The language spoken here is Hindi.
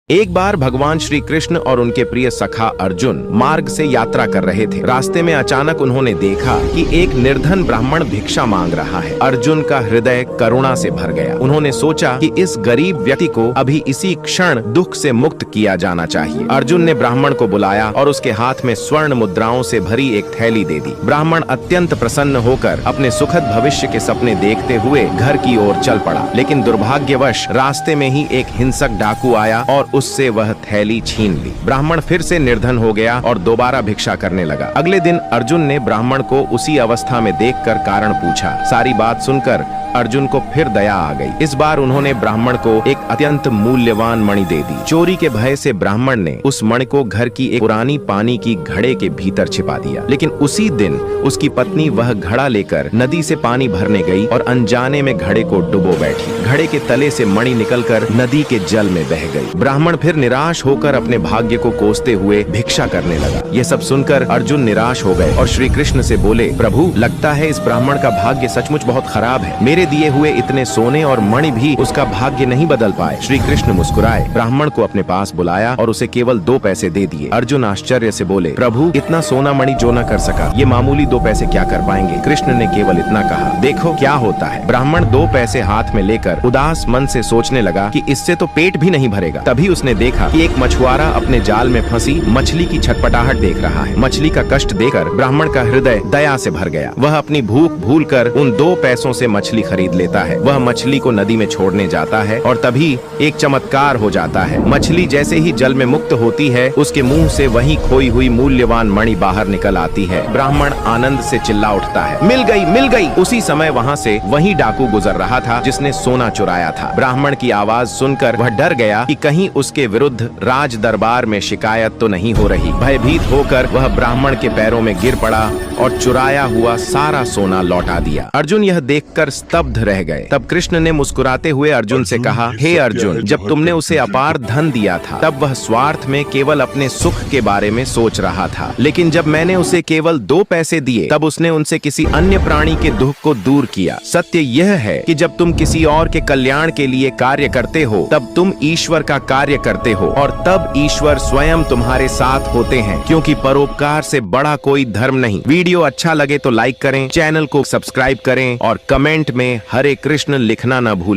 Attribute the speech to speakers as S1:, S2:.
S1: एक बार भगवान श्री कृष्ण और उनके प्रिय सखा अर्जुन मार्ग से यात्रा कर रहे थे। रास्ते में अचानक उन्होंने देखा कि एक निर्धन ब्राह्मण भिक्षा मांग रहा है। अर्जुन का हृदय करुणा से भर गया। उन्होंने सोचा कि इस गरीब व्यक्ति को अभी इसी क्षण दुख से मुक्त किया जाना चाहिए। अर्जुन ने ब्राह्मण को बुलाया और उसके हाथ में स्वर्ण मुद्राओं से भरी एक थैली दे दी। ब्राह्मण अत्यंत प्रसन्न होकर अपने सुखद भविष्य के सपने देखते हुए घर की ओर चल पड़ा। लेकिन दुर्भाग्यवश रास्ते में ही एक हिंसक डाकू आया और उससे वह थैली छीन ली। ब्राह्मण फिर से निर्धन हो गया और दोबारा भिक्षा करने लगा। अगले दिन अर्जुन ने ब्राह्मण को उसी अवस्था में देखकर कारण पूछा। सारी बात सुनकर अर्जुन को फिर दया आ गई। इस बार उन्होंने ब्राह्मण को एक अत्यंत मूल्यवान मणि दे दी। चोरी के भय से ब्राह्मण ने उस मणि को घर की एक पुरानी पानी की घड़े के भीतर छिपा दिया। लेकिन उसी दिन उसकी पत्नी वह घड़ा लेकर नदी से पानी भरने गई और अनजाने में घड़े को डुबो बैठी। घड़े के तले से मणि निकलकर नदी के जल में बह गई। ब्राह्मण फिर निराश होकर अपने भाग्य को कोसते हुए भिक्षा करने लगा। ये सब सुनकर अर्जुन निराश हो गए और श्री कृष्ण से बोले, प्रभु, लगता है इस ब्राह्मण का भाग्य सचमुच बहुत खराब है। मेरे दिए हुए इतने सोने और मणि भी उसका भाग्य नहीं बदल पाए। श्री कृष्ण मुस्कुराए, ब्राह्मण को अपने पास बुलाया और उसे केवल 2 पैसे दे दिए। अर्जुन आश्चर्य से बोले, प्रभु, इतना सोना मणि जो न कर सका, ये मामूली 2 पैसे क्या कर पाएंगे। कृष्ण ने केवल इतना कहा, देखो क्या होता है। ब्राह्मण 2 पैसे हाथ में लेकर उदास मन से सोचने लगा कि इससे तो पेट भी नहीं भरेगा। तभी उसने देखा कि एक मछुआरा अपने जाल में फंसी मछली की छटपटाहट देख रहा है। मछली का कष्ट देखकर ब्राह्मण का हृदय दया से भर गया। वह अपनी भूख भूलकर उन 2 पैसों से मछली खरीद लेता है। वह मछली को नदी में छोड़ने जाता है और तभी एक चमत्कार हो जाता है। मछली जैसे ही जल में मुक्त होती है, उसके मुंह से वही खोई हुई मूल्यवान मणि बाहर निकल आती है। ब्राह्मण आनंद से चिल्ला उठता है, मिल गई, मिल गई। उसी समय वहाँ से वही डाकू गुजर रहा था जिसने सोना चुराया था। ब्राह्मण की आवाज सुनकर वह डर गया कि कहीं उसके विरुद्ध राज दरबार में शिकायत तो नहीं हो रही। भयभीत होकर वह ब्राह्मण के पैरों में गिर पड़ा और चुराया हुआ सारा सोना लौटा दिया। अर्जुन यह देखकर स्तब्ध रह गए। तब कृष्ण ने मुस्कुराते हुए अर्जुन से कहा, हे अर्जुन, जब तुमने उसे अपार धन दिया था तब वह स्वार्थ में केवल अपने सुख के बारे में सोच रहा था। लेकिन जब मैंने उसे केवल 2 पैसे दिए तब उसने उनसे किसी अन्य प्राणी के दुख को दूर किया। सत्य यह है कि जब तुम किसी और के कल्याण के लिए कार्य करते हो तब तुम ईश्वर का कार्य करते हो और तब ईश्वर स्वयं तुम्हारे साथ होते हैं, क्योंकि परोपकार से बड़ा कोई धर्म नहीं। वीडियो अच्छा लगे तो लाइक करें, चैनल को सब्सक्राइब करें और कमेंट में हरे कृष्ण लिखना न भूलें।